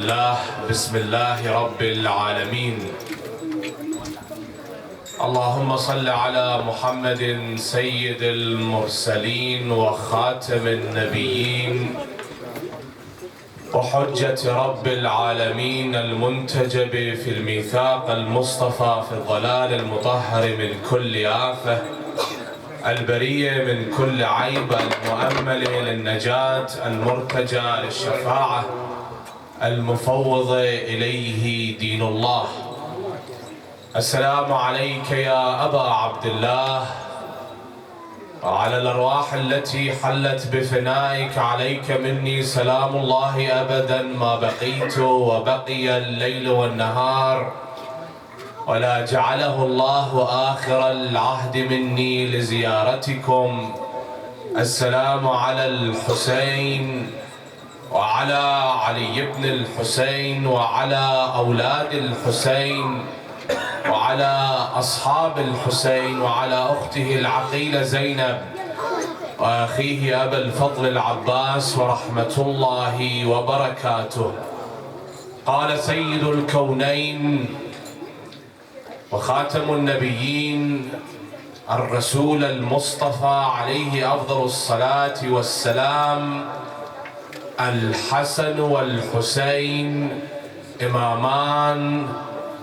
بسم الله رب العالمين. اللهم صل على محمد سيد المرسلين وخاتم النبيين وحجة رب العالمين المنتجب في الميثاق المصطفى في الضلال المطهر من كل آفة البرية من كل عيب المؤمل للنجاة المرتجى للشفاعة المفوض إليه دين الله. السلام عليك يا أبا عبد الله وعلى الأرواح التي حلت بفنائك، عليك مني سلام الله أبدا ما بقيت وبقي الليل والنهار، ولا جعله الله آخر العهد مني لزيارتكم. السلام على الحسين وعلى علي بن الحسين وعلى أولاد الحسين وعلى أصحاب الحسين وعلى أخته العقيلة زينب وأخيه أبا الفضل العباس ورحمة الله وبركاته. قال سيد الكونين وخاتم النبيين الرسول المصطفى عليه أفضل الصلاة والسلام: الحسن والحسين إمامان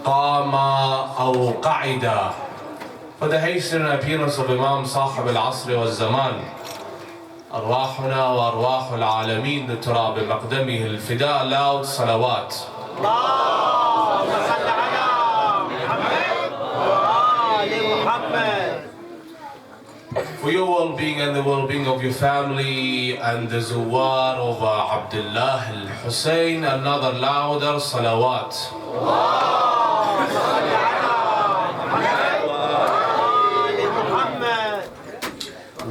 قاما أو قعدا. For the hasten and appearance of Imam صاحب العصر والزمان، أرواحنا وأرواح العالمين ترى بمقدمه الفداء. loud صلوات. اللهم صل على محمد وآل محمد. For your well-being and the well-being of your family and the Zuwar of Abdullah al-Hussein, another louder salawat.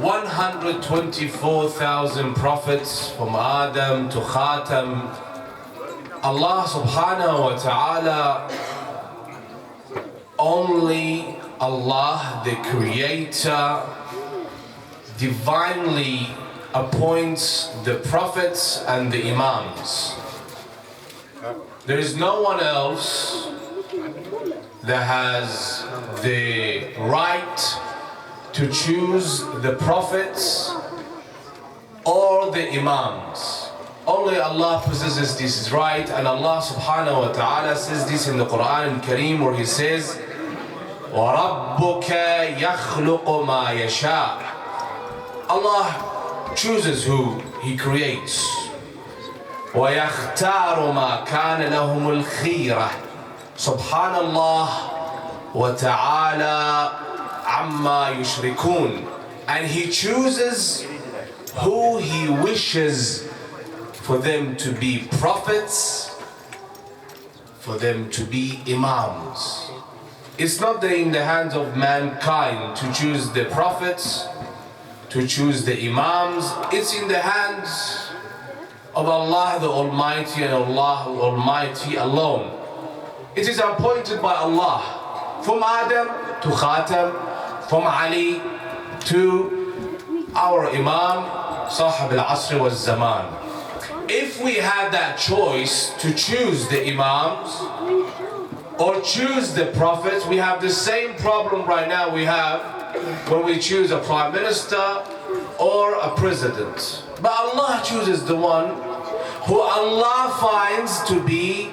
124,000 prophets from Adam to Khatam. Allah subhanahu wa ta'ala, only Allah the Creator divinely appoints the prophets and the imams. There is no one else that has the right to choose the prophets or the imams. Only Allah possesses this right, and Allah subhanahu wa ta'ala says this in the Quran al-Kareem, where He says, وَرَبُّكَ يَخْلُقُ مَا يَشَاءُ. Allah chooses who He creates. وَيَخْتَارُ مَا كَانَ لَهُمُ الْخِيرَةِ. Subhanallah wa ta'ala amma yushrikun. And He chooses who He wishes for them to be prophets, for them to be imams. It's not in the hands of mankind to choose the prophets, to choose the imams. It's in the hands of Allah the Almighty and Allah Almighty alone. It is appointed by Allah, from Adam to Khatam, from Ali to our Imam Sahib al-Asr wal-Zaman. If we had that choice to choose the imams or choose the prophets, we have the same problem right now we have when we choose a prime minister or a president. But Allah chooses the one who Allah finds to be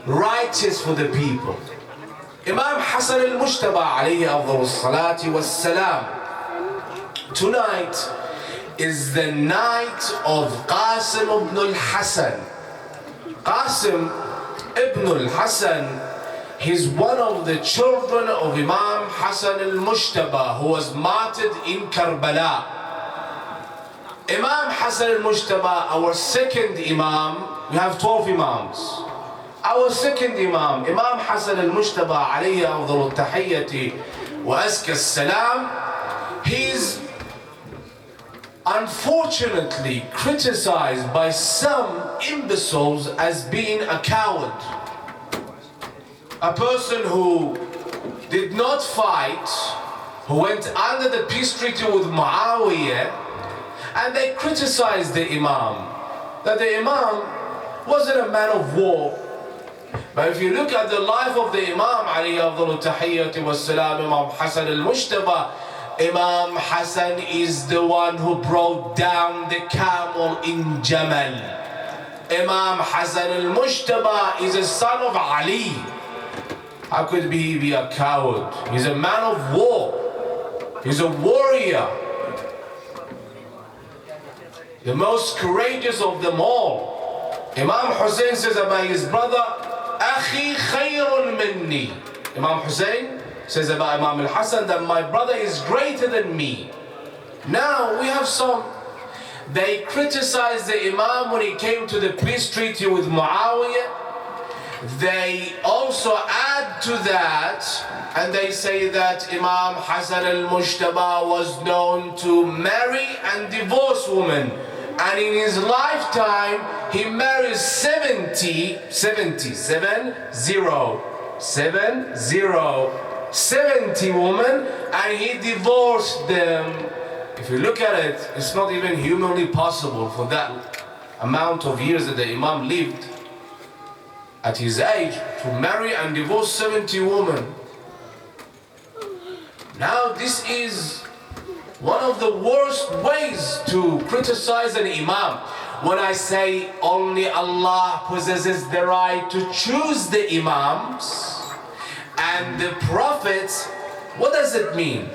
righteous for the people. Imam Hassan al-Mujtaba alayhi afdal salati was-salam. Tonight is the night of Qasim ibn al-Hassan. Qasim ibn al-Hassan, he's one of the children of Imam Hassan al-Mujtaba, who was martyred in Karbala. Imam Hassan al-Mujtaba, our second Imam, we have 12 Imams. Our second Imam, Imam Hassan al-Mujtaba alayhi afdal al-tahiyyati wa azka as-salam, he's unfortunately criticized by some imbeciles as being a coward. A person who did not fight, who went under the peace treaty with Muawiyah, and they criticized the Imam, that the Imam wasn't a man of war. But if you look at the life of the Imam alayhi afdalu tahiyyati wassalam, Imam Hassan al-Mujtaba, Imam Hassan is the one who brought down the camel in Jamal. Imam Hassan al-Mujtaba is a son of Ali. How could he be a coward? He's a man of war. He's a warrior. The most courageous of them all. Imam Hussein says about his brother, Akhi khayrun minni. Imam Hussein says about Imam al-Hassan that my brother is greater than me. Now we have some, they criticized the Imam when he came to the peace treaty with Muawiyah. They also add to that and they say that Imam Hassan al-Mujtaba was known to marry and divorce women. And in his lifetime, he married 70 women, and he divorced them. If you look at it, it's not even humanly possible for that amount of years that the Imam lived at his age to marry and divorce 70 women. Now this is one of the worst ways to criticize an Imam. When I say only Allah possesses the right to choose the Imams and the Prophets, what does it mean?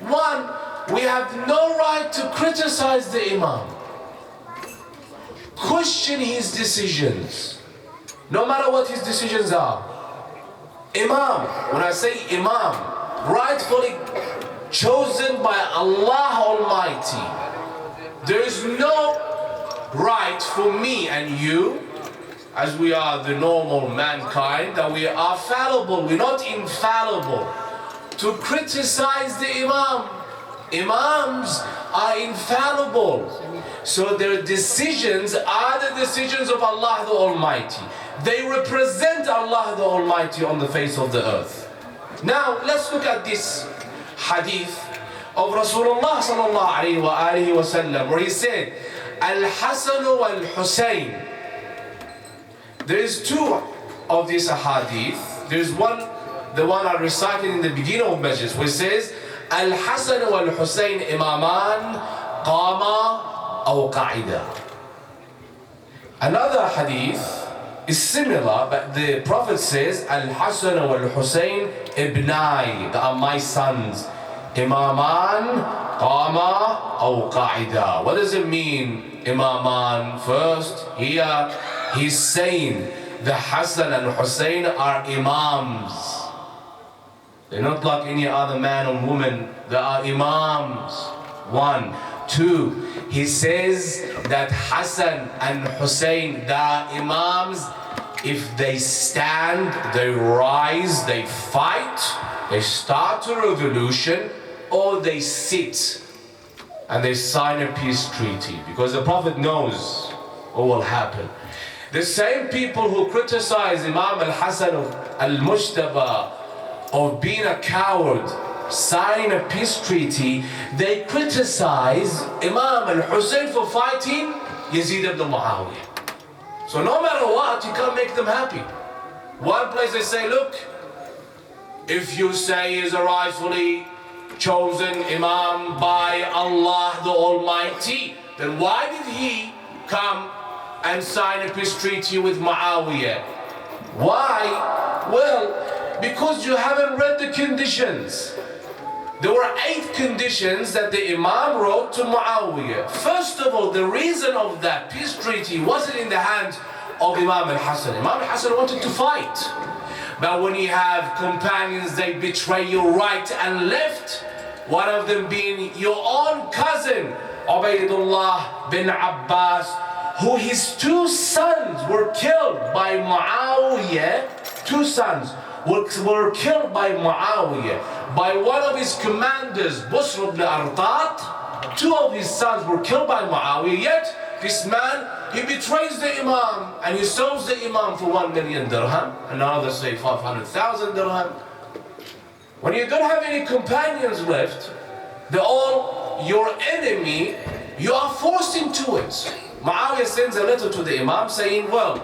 One, we have no right to criticize the Imam, question his decisions, no matter what his decisions are. Imam, when I say Imam, rightfully chosen by Allah Almighty, there is no right for me and you, as we are the normal mankind, that we are fallible, we're not infallible, to criticize the Imam. Imams are infallible, so their decisions are the decisions of Allah the Almighty. They represent Allah the Almighty on the face of the earth. Now let's look at this hadith of Rasulullah sallallahu alayhi wa alihi wa sallam, where he said, Al-Hasan wal-Hussein. There is two of these hadith. There is one, the one I recited in the beginning of Majlis, where it says, Al-Hasan wal-Hussein imaman qama aw qa'ida. Another hadith is similar, but the Prophet says, Al-Hasan wal-Hussein ibnai, they are my sons. Imaman qama aw qa'ida. What does it mean, Imaman? First, here he's saying the Hassan and Hussein are Imams. They're not like any other man or woman. They are Imams. One. Two, he says that Hassan and Hussein, they are Imams. If they stand, they rise, they fight, they start a revolution, or they sit and they sign a peace treaty, because the Prophet knows what will happen. The same people who criticize Imam al-Hassan al-Mujtaba of being a coward, signing a peace treaty, they criticize Imam al-Hussein for fighting Yazid ibn Muawiyah. So no matter what, you can't make them happy. One place they say, look, if you say he's a rightfully chosen Imam by Allah the Almighty, then why did he come and sign a peace treaty with Muawiyah? Why? Well, because you haven't read the conditions. There were 8 conditions that the Imam wrote to Muawiyah. First of all, the reason of that peace treaty wasn't in the hands of Imam al-Hassan. Imam al-Hassan wanted to fight. But when you have companions, they betray you right and left. One of them being your own cousin, Ubaydullah bin Abbas, who his 2 sons were killed by Muawiyah. 2 sons were killed by Muawiyah, by one of his commanders, Busr ibn Artat. 2 of his sons were killed by Muawiyah, yet this man, he betrays the Imam and he sells the Imam for 1 million dirham, and others say 500,000 dirham. When you don't have any companions left, they're all your enemy, you are forced into it. Muawiyah sends a letter to the Imam saying, well,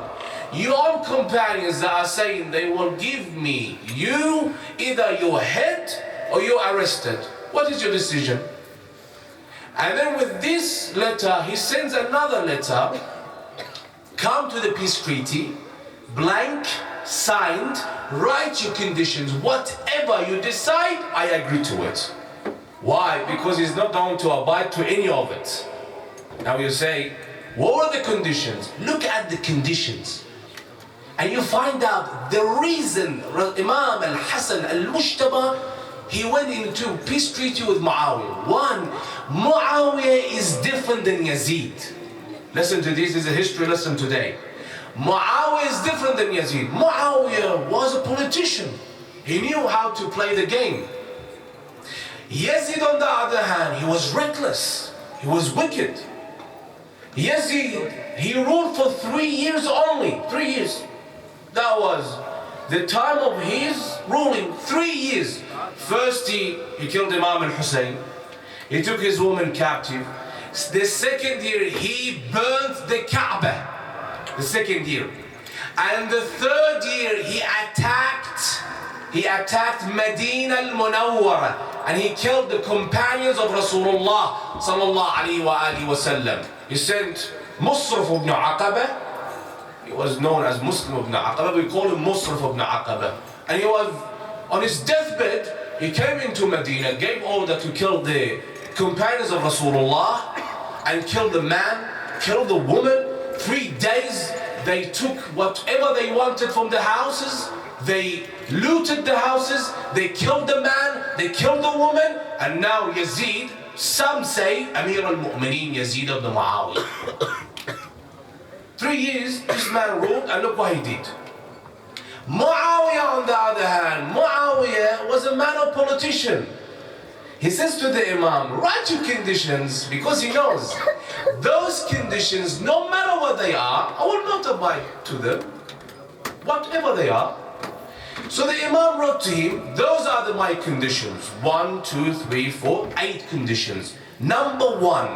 your own companions that are saying they will give me you, either your head or you're arrested. What is your decision? And then with this letter, he sends another letter. Come to the peace treaty, blank, signed, write your conditions. Whatever you decide, I agree to it. Why? Because he's not going to abide to any of it. Now you say, what were the conditions? Look at the conditions. And you find out the reason Imam al-Hassan al-Mujtaba, he went into peace treaty with Muawiyah. One, Muawiyah is different than Yazid. Listen to this is a history lesson today. Muawiyah is different than Yazid. Muawiyah was a politician. He knew how to play the game. Yazid, on the other hand, he was reckless. He was wicked. Yazid, he ruled for 3 years only. 3 years. That was the time of his ruling. 3 years. First, he killed Imam al-Hussein. He took his woman captive. The second year, he burnt the Kaaba. The second year. And the third year, he attacked Medina al-Munawwara. And he killed the companions of Rasulullah sallallahu alayhi wa sallam. He sent Musraf ibn Aqaba. He was known as Muslim ibn Aqaba. We call him Musraf ibn Aqaba. And he was on his deathbed. He came into Medina, gave order to kill the companions of Rasulullah and kill the man, kill the woman. 3 days they took whatever they wanted from the houses. They looted the houses, they killed the man, they killed the woman, and now Yazid, some say Amir al-Mu'mineen Yazid ibn Muawiyah. 3 years this man ruled, and look what he did. Muawiyah, on the other hand, Muawiyah was a man of politician. He says to the Imam, write your conditions, because he knows those conditions, no matter what they are, I will not abide to them, whatever they are. So the Imam wrote to him, those are my conditions. 1, 2, 3, 4, 8 conditions. Number one,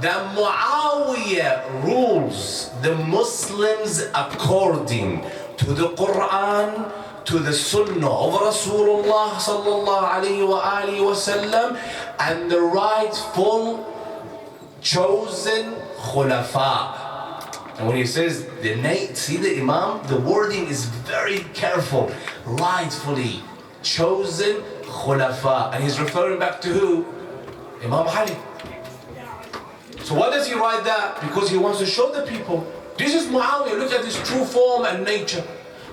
that Muawiyah rules the Muslims according to the Quran, to the Sunnah of Rasulullah sallallahu alayhi wa sallam, and the rightful chosen khulafa. And when he says the name, see the Imam, the wording is very careful. Rightfully chosen khulafa. And he's referring back to who? Imam Ali. So why does he write that? Because he wants to show the people, this is Muawiyah, look at his true form and nature.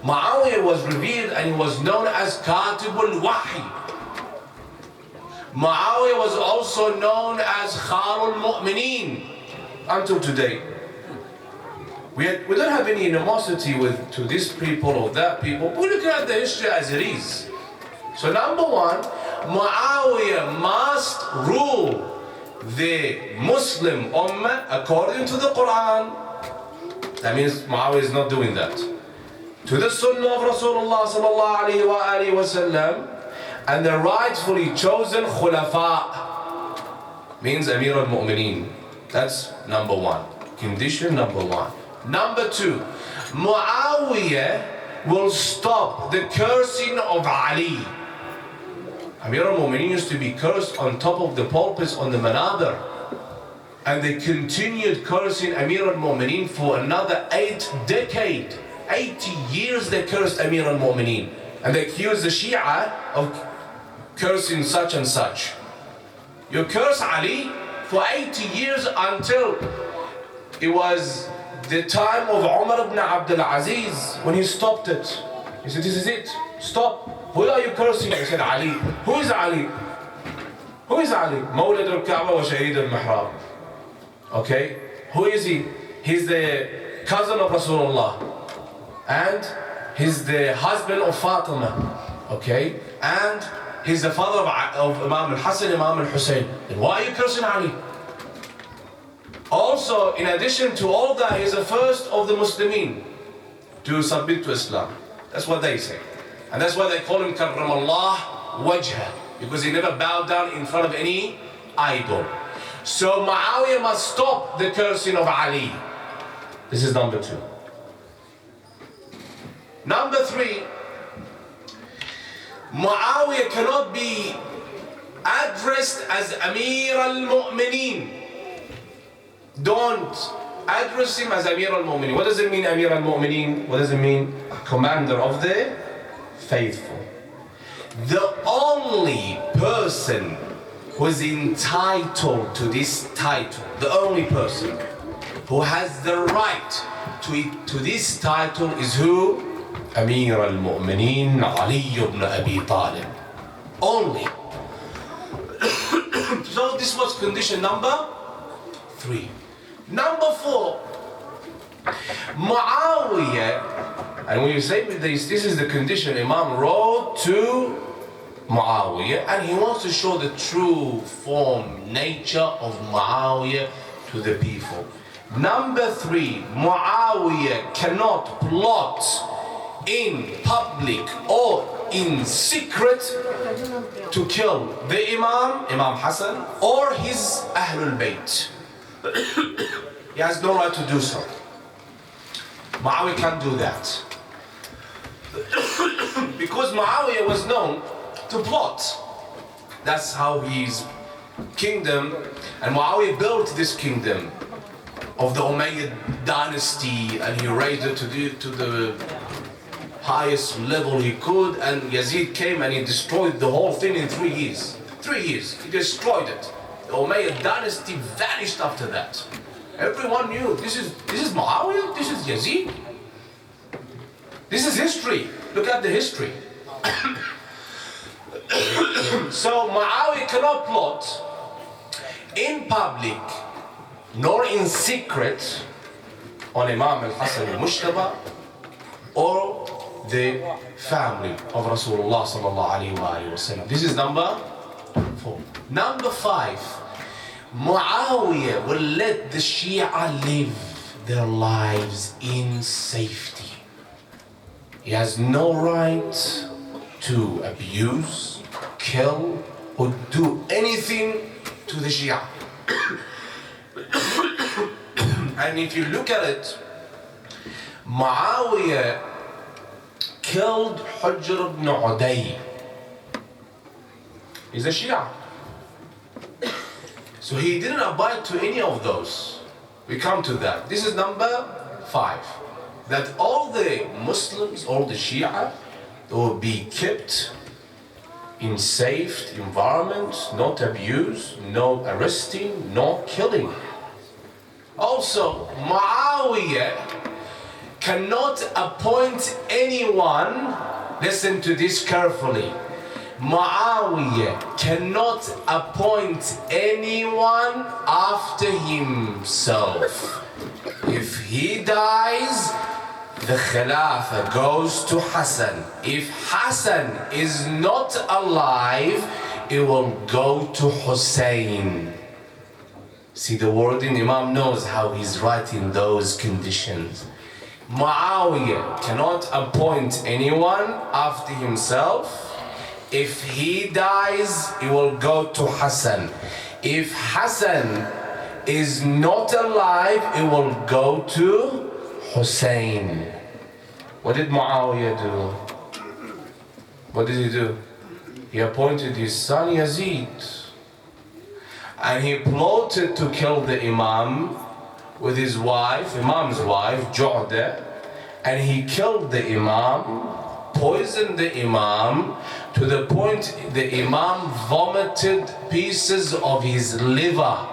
Muawiyah was revered and he was known as Katibul Wahi. Muawiyah was also known as Kharul Mu'mineen until today. We don't have any animosity to this people or that people. We look at the history as it is. So number one, Muawiyah must rule the Muslim Ummah according to the Quran. That means Muawiyah is not doing that. To the Sunnah of Rasulullah sallallahu alayhi wa sallam, and the rightfully chosen Khulafa, means Amir al-Mu'mineen. That's number one. Condition number one. Number two, Muawiyah will stop the cursing of Ali. Amir al-Mu'mineen used to be cursed on top of the pulpits on the Manabir. And they continued cursing Amir al-Mu'mineen for another 8 decades. 80 years they cursed Amir al-Mu'mineen. And they accused the Shia of cursing such and such. You curse Ali for 80 years until it was the time of Umar ibn Abdul Aziz when he stopped it. He said, this is it, stop. Who are you cursing? He said, Ali. Who is Ali? Who is Ali? Mawlid al-Kaaba wa Shaheed al-Mahram. Okay, who is he? He's the cousin of Rasulullah. And he's the husband of Fatima. Okay, and he's the father of Imam al-Hassan, Imam al-Hussein. Then why are you cursing Ali? Also, in addition to all that, he's the first of the Muslimin to submit to Islam. That's what they say. And that's why they call him Karramallah Wajha, because he never bowed down in front of any idol. So Muawiyah must stop the cursing of Ali. This is number 2. Number 3, Muawiyah cannot be addressed as Amir al-Mu'mineen. Don't address him as Amir al-Mu'mineen. What does it mean, Amir al-Mu'mineen? What does it mean? Commander of the faithful. The only person who is entitled to this title, the only person who has the right to this title is who? Amir al-Mu'mineen Ali ibn Abi Talib. Only. So this was condition number 3. Number 4, Muawiyah, and when you say this is the condition Imam wrote to Muawiyah, and he wants to show the true form, nature of Muawiyah to the people. Number 3, Muawiyah cannot plot in public or in secret to kill the Imam Hassan, or his Ahlul Bayt. He has no right to do so. Muawiyah can't do that. Because Muawiyah was known to plot. That's how his kingdom, and Muawiyah built this kingdom of the Umayyad dynasty, and he raised it to the highest level he could, and Yazid came and he destroyed the whole thing in 3 years. 3 years, he destroyed it. The Umayyad dynasty vanished after that. Everyone knew this is Muawiyah, this is Yazid. This is history. Look at the history. So Muawiyah cannot plot in public nor in secret on Imam al-Hassan al-Mushtaba or the family of Rasulullah sallallahu alayhi wa sallam. This is number 4. Number 5, Muawiyah will let the Shia live their lives in safety. He has no right to abuse, kill, or do anything to the Shia. And if you look at it, Muawiyah killed Hujr ibn Uday. He's a Shia. So he didn't abide to any of those. We come to that. This is number 5. That all the Muslims, all the Shia, they will be kept in safe environment, not abuse, no arresting, no killing. Also, Muawiyah cannot appoint anyone, listen to this carefully, Muawiyah cannot appoint anyone after himself. If he dies, the Khilafah goes to Hassan. If Hassan is not alive, it will go to Hussein. See the wording, Imam knows how he's writing those conditions. Muawiyah cannot appoint anyone after himself. If he dies, it will go to Hassan. If Hassan is not alive, it will go to Hussein. What did Muawiyah do? What did he do? He appointed his son Yazid. And he plotted to kill the Imam with his wife, Imam's wife, Ju'da. And he killed the Imam, poisoned the Imam, to the point the Imam vomited pieces of his liver.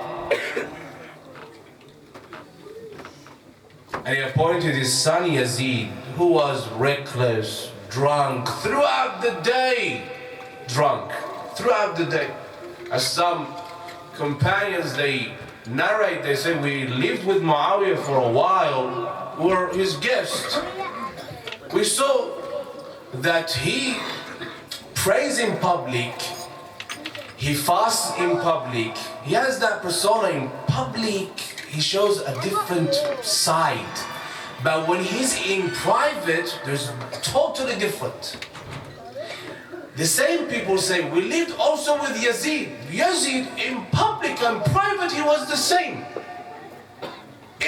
And he appointed his son Yazid, who was reckless, drunk throughout the day. Drunk throughout the day. As some companions, they narrate, they say, we lived with Muawiyah for a while, we were his guests. We saw that he prays in public, he fasts in public, he has that persona in public, he shows a different side. But when he's in private, there's totally different. The same people say, we lived also with Yazid. Yazid, in public and private, he was the same.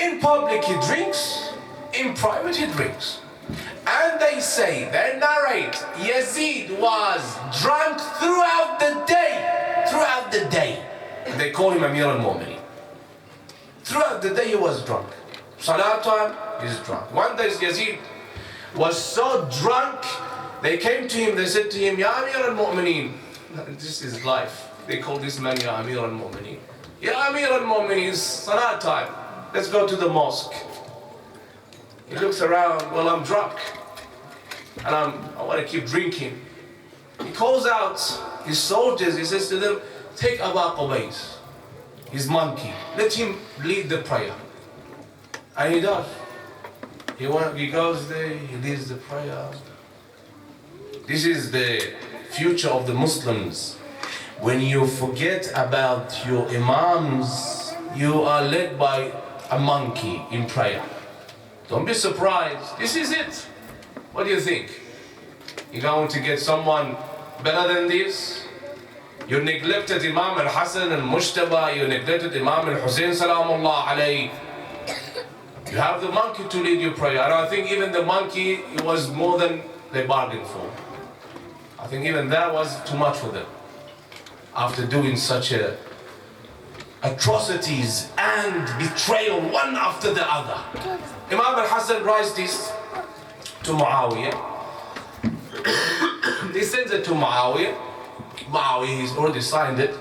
In public he drinks, in private he drinks. And they say, they narrate, Yazid was drunk throughout the day. Throughout the day. And they call him Amir al-Mu'minin. Throughout the day he was drunk. Salat time, he's drunk. One day Yazid was so drunk, they came to him, they said to him, Ya Amir al-Mu'minin. This is life. They call this man Ya Amir al-Mu'minin. Ya Amir al-Mu'minin, it's Salat time. Let's go to the mosque. He looks around, well, I'm drunk. And I want to keep drinking. He calls out his soldiers, he says to them, take Abu Qubays, his monkey, let him lead the prayer. And he does. He goes there, he leads the prayer. This is the future of the Muslims. When you forget about your imams, you are led by a monkey in prayer. Don't be surprised. This is it. What do you think? You're going to get someone better than this? You neglected Imam al-Hasan al-Mujtaba, you neglected Imam al-Hussein salamullah alayhi. You have the monkey to lead your prayer. And I think even the monkey, it was more than they bargained for. I think even that was too much for them. After doing such atrocities and betrayal one after the other. Imam al-Hasan writes this to Muawiyah. He sends it to Muawiyah. Muawiyah, he's already signed it.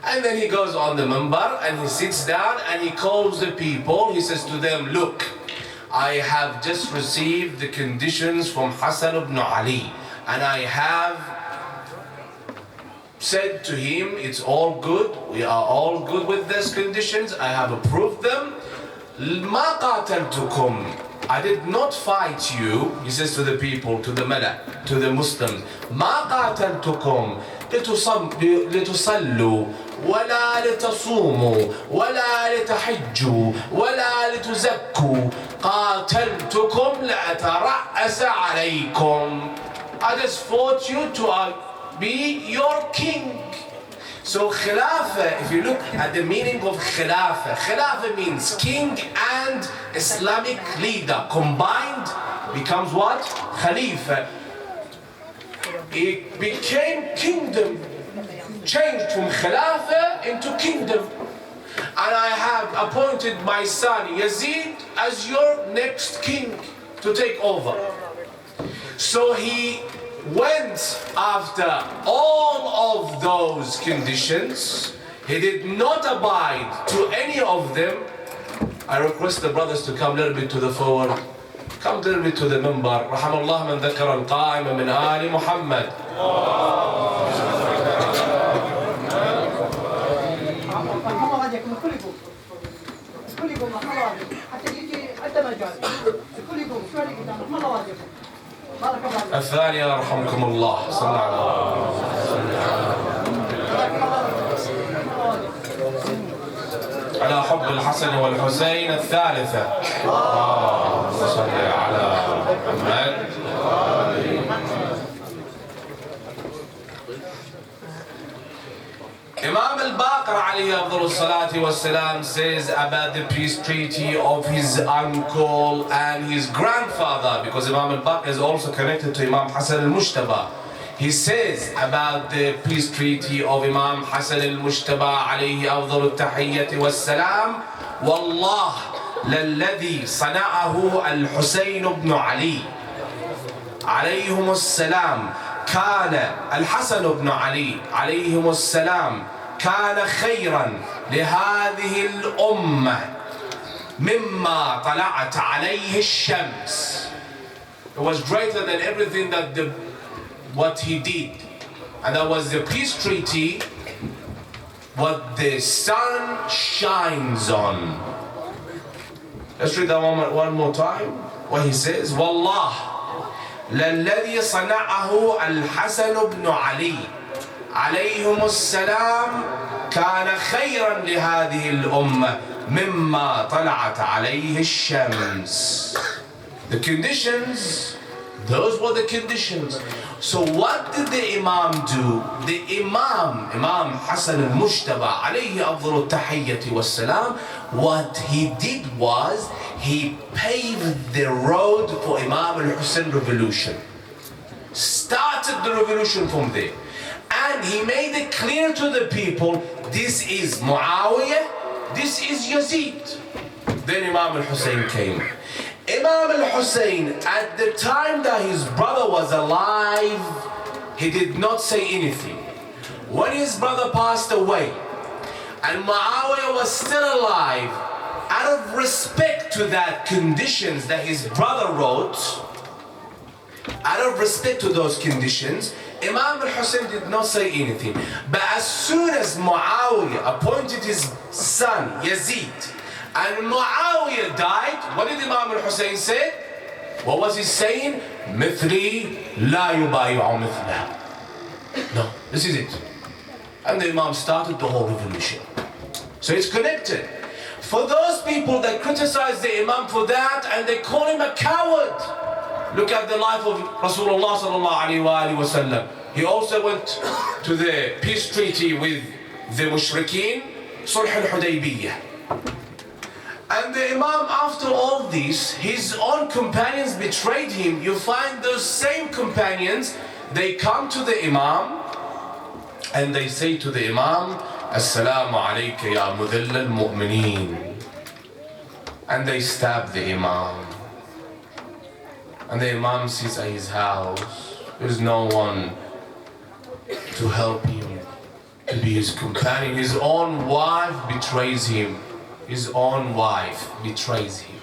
And then he goes on the minbar and he sits down and he calls the people. He says to them, look, I have just received the conditions from Hassan ibn Ali. And I have said to him, it's all good. We are all good with these conditions. I have approved them. ما قاتلتكم. I did not fight you, he says to the people, to the mala, to the Muslims. ما قاتلتكم لتصلوا ولا لتصوموا ولا لتحجوا ولا لتزكوا. قاتلتكم لأترأس عليكم. I just fought you to be your king. So Khilafah, if you look at the meaning of Khilafah, Khilafah means king and Islamic leader combined becomes what? Khalifa. It became kingdom, changed from Khilafah into kingdom. And I have appointed my son Yazid as your next king to take over. So he went after all of those conditions. He did not abide to any of them. I request the brothers to come a little bit to the forward. Come a little bit to the minbar. رحم الله من ذكر القائم من آل محمد. الثانية يرحمكم الله. صلى الله على حب الحسن والحسين. الثالثة صل على محمد. Imam al-Baqir alayhi afdal salati wassalam says about the peace treaty of his uncle and his grandfather, because Imam al-Baqir is also connected to Imam Hassan al-Mujtaba. He says about the peace treaty of Imam Hassan al-Mujtaba alayhi afdal al-tahiyyati wassalam, Wallah lalladhi sana'ahu al-Husayn ibn Ali alayhim as-salam كان الحسن بن علي عليهم السلام كان خيرا لهذه الأمة مما طلعت عليه الشمس. It was greater than everything that what he did, and that was the peace treaty what the sun shines on. Let's read that one more time. What he says, Wallah للذي صنعه الحسن بن علي عليهم السلام كان خيرا لهذه الأمة مما طلعت عليه الشمس. The conditions Those were the conditions. So what did the Imam do? The Imam Hassan al-Mujtaba alayhi afdalu tahiyyati wassalam, what he did was he paved the road for Imam al-Hussein revolution. Started the revolution from there. And he made it clear to the people, this is Muawiyah, this is Yazid. Then Imam al-Hussein came. Imam al-Hussein, at the time that his brother was alive, he did not say anything. When his brother passed away, and Muawiyah was still alive, out of respect to that conditions that his brother wrote, out of respect to those conditions, Imam al-Hussein did not say anything. But as soon as Muawiyah appointed his son, Yazid, and Muawiyah died, what did Imam al-Hussein say? What was he saying? مثلي لا يبايع مثله. No, this is it. And the Imam started the whole revolution. So it's connected. For those people that criticize the Imam for that and they call him a coward, look at the life of Rasulullah sallallahu alaihi wasallam. He also went to the peace treaty with the mushrikeen, Sulh al-Hudaybiyah. And the Imam, after all this, his own companions betrayed him. You find those same companions, they come to the Imam and they say to the Imam, Assalamu alayka ya mudhill al-mu'mineen. And they stab the Imam. And the Imam sits at his house. There's no one to help him, to be his companion. His own wife betrays him. His own wife betrays him.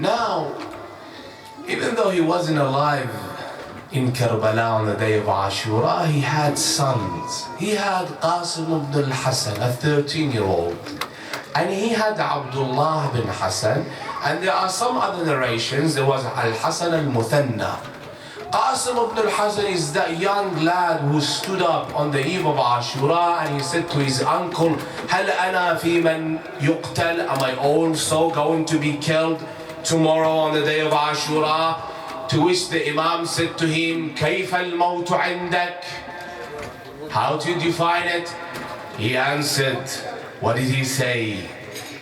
Now, even though he wasn't alive in Karbala on the day of Ashura, he had sons. He had Qasim ibn al-Hassan, a 13-year-old. And he had Abdullah bin Hassan. And there are some other narrations. There was Al-Hassan al-Muthanna. Qasim ibn al-Hassan is that young lad who stood up on the eve of Ashura and he said to his uncle, هل أنا في من يقتل? Am I also going to be killed tomorrow on the day of Ashura? To which the Imam said to him, كيف الموت عندك? How do you define it? He answered, what did he say?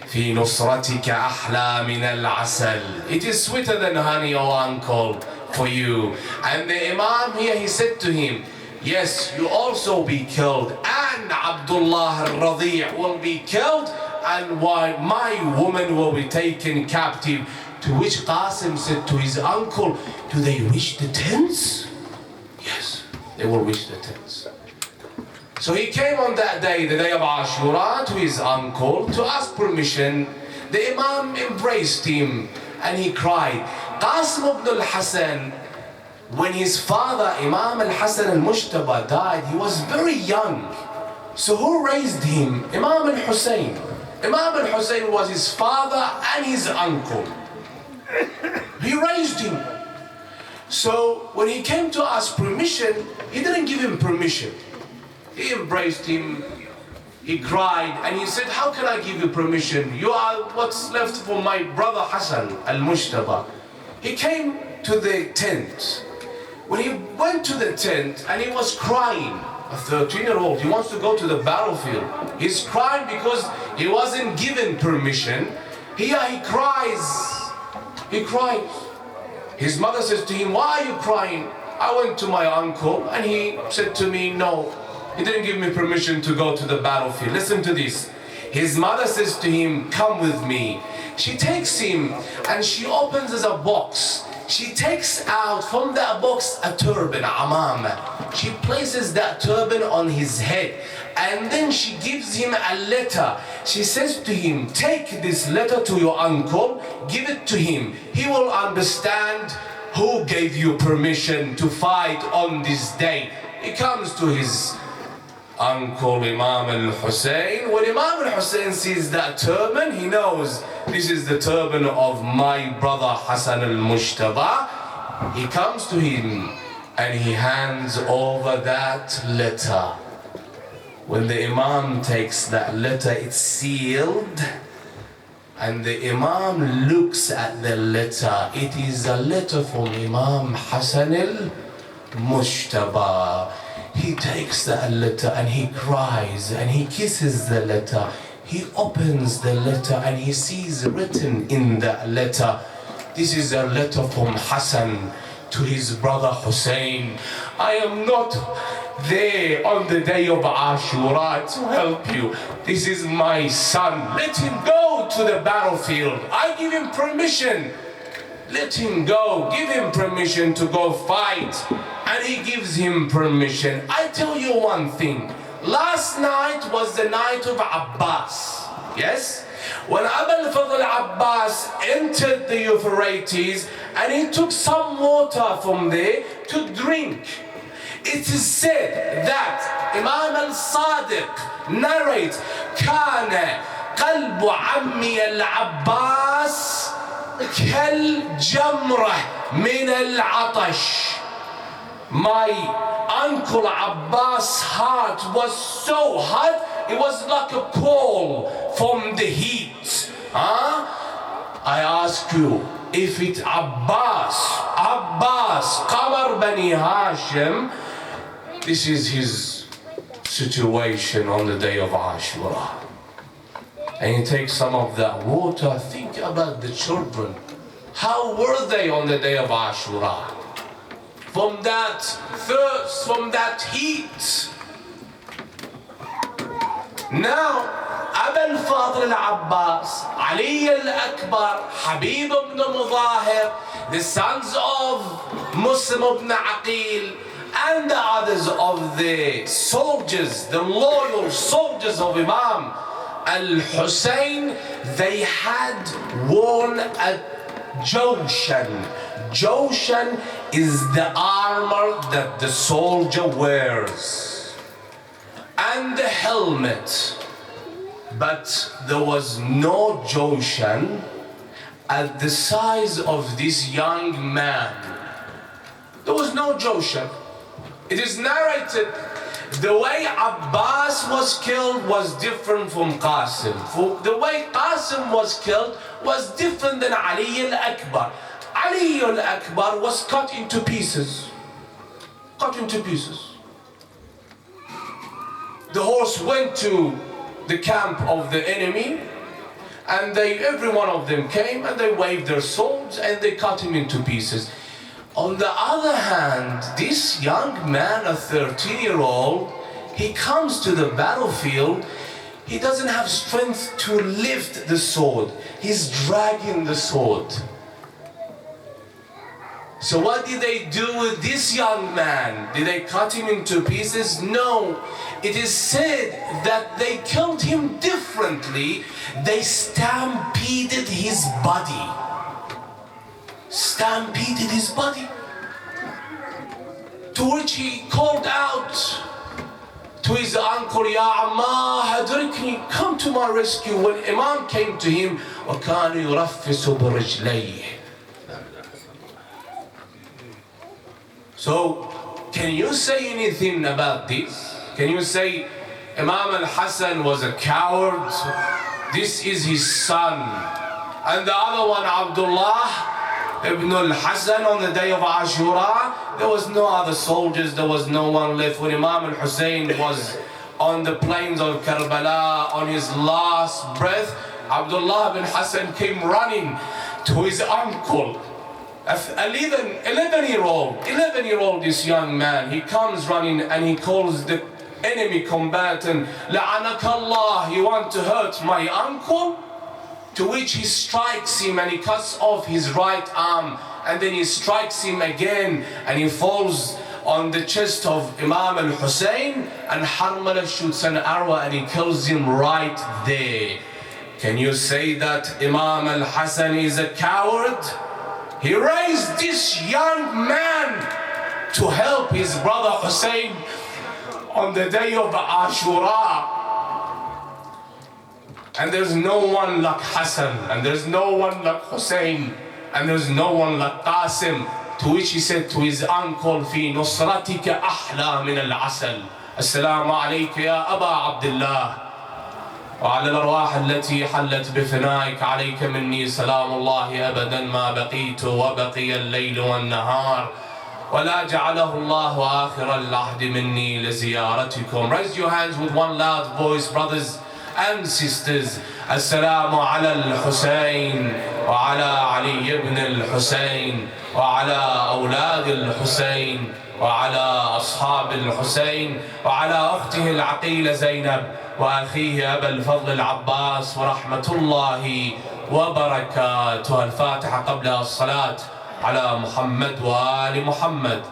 في نصرتك أحلى من العسل. It is sweeter than honey, oh uncle, for you. And the Imam here, he said to him, yes, you also be killed, and Abdullah al-Radi' will be killed, and my woman will be taken captive. To which Qasim said to his uncle, do they wish the tents? Yes, they will wish the tents. So he came on that day, the day of Ashura, to his uncle to ask permission. The Imam embraced him and he cried. Qasim ibn al-Hassan, when his father, Imam al-Hassan al-Mujtaba, died, he was very young. So who raised him? Imam al-Hussein. Imam al-Hussein was his father and his uncle. He raised him. So when he came to ask permission, he didn't give him permission. He embraced him, he cried, and he said, how can I give you permission? You are what's left for my brother Hassan al-Mujtaba. He came to the tent. When he went to the tent and he was crying, a 13-year-old, he wants to go to the battlefield. He's crying because he wasn't given permission. Here he cries. He cries. His mother says to him, why are you crying? I went to my uncle and he said to me, no, he didn't give me permission to go to the battlefield. Listen to this. His mother says to him, come with me. She takes him and she opens a box. She takes out from that box a turban, amama. She places that turban on his head and then she gives him a letter. She says to him, take this letter to your uncle, give it to him. He will understand who gave you permission to fight on this day. He comes to his uncle Imam al-Hussein. When Imam al-Hussein sees that turban, he knows this is the turban of my brother Hassan al-Mujtaba. He comes to him and he hands over that letter. When the Imam takes that letter, it's sealed. And the Imam looks at the letter. It is a letter from Imam Hassan al-Mujtaba. He takes the letter and he cries and he kisses the letter. He opens the letter and he sees written in the letter, this is a letter from Hassan to his brother Hussein. I am not there on the day of Ashura to help you. This is my son. Let him go to the battlefield. I give him permission. Let him go. Give him permission to go fight. And he gives him permission. I tell you one thing. Last night was the night of Abbas. Yes? When Abu al-Fadl Abbas entered the Euphrates and he took some water from there to drink. It is said that Imam al-Sadiq narrates كان قلب عمي العباس كالجمرة من العطش. My uncle Abbas' heart was so hot, it was like a coal from the heat. I ask you, if it's Abbas, Qamar Bani Hashim, this is his situation on the day of Ashura. And he takes some of that water. Think about the children. How were they on the day of Ashura? From that thirst, from that heat. Now, Abu al-Fadl al-Abbas, Ali al-Akbar, Habib ibn Mudahir, the sons of Muslim ibn Aqil, and the others of the soldiers, the loyal soldiers of Imam al-Hussein, they had worn a jawshan. Jawshan is the armor that the soldier wears and the helmet, but there was no jawshan at the size of this young man. There was no jawshan. It is narrated the way Abbas was killed was different from Qasim. The way Qasim was killed was different than Ali al-Akbar. Ali al-Akbar was cut into pieces. Cut into pieces. The horse went to the camp of the enemy, and every one of them came and they waved their swords and they cut him into pieces. On the other hand, this young man, a 13-year-old, he comes to the battlefield. He doesn't have strength to lift the sword. He's dragging the sword. So what did they do with this young man? Did they cut him into pieces? No. It is said that they killed him differently. They stampeded his body. Stampeded his body. To which he called out to his uncle, Ya Amma hadrikni, come to my rescue. When Imam came to him, وَكَانُ يُرَفِّسُ بِرِجْلَيْهِ. So, can you say anything about this? Can you say Imam al-Hassan was a coward? This is his son. And the other one, Abdullah ibn al-Hassan, on the day of Ashura, there was no other soldiers, there was no one left. When Imam al-Hussein was on the plains of Karbala, on his last breath, Abdullah ibn Hassan came running to his uncle. 11-year-old, this young man, he comes running and he calls the enemy combatant, La'anakallah, you want to hurt my uncle? To which he strikes him and he cuts off his right arm, and then he strikes him again and he falls on the chest of Imam al-Hussein, and Harmala shoots an arrow and he kills him right there. Can you say that Imam al-Hassan is a coward? He raised this young man to help his brother Hussein on the day of Ashura. And there's no one like Hassan, and there's no one like Hussein, and there's no one like Qasim. To which he said to his uncle, في نصرتك أحلى من العسل. السلام عليك يا أبا عبد الله. وعلى الأرواح التي حلت بفنائك عليك مني سلام الله أبدا ما بقيت وبقي الليل والنهار، ولا جعله الله آخر العهد مني لزيارتكم. Raise your hands with one loud voice, brothers and sisters. السلام على الحسين وعلى علي بن الحسين وعلى أولاد الحسين وعلى أصحاب الحسين وعلى أخته العقيلة زينب وأخيه أبا الفضل العباس ورحمة الله وبركاته. الفاتحة قبل الصلاة على محمد وآل محمد.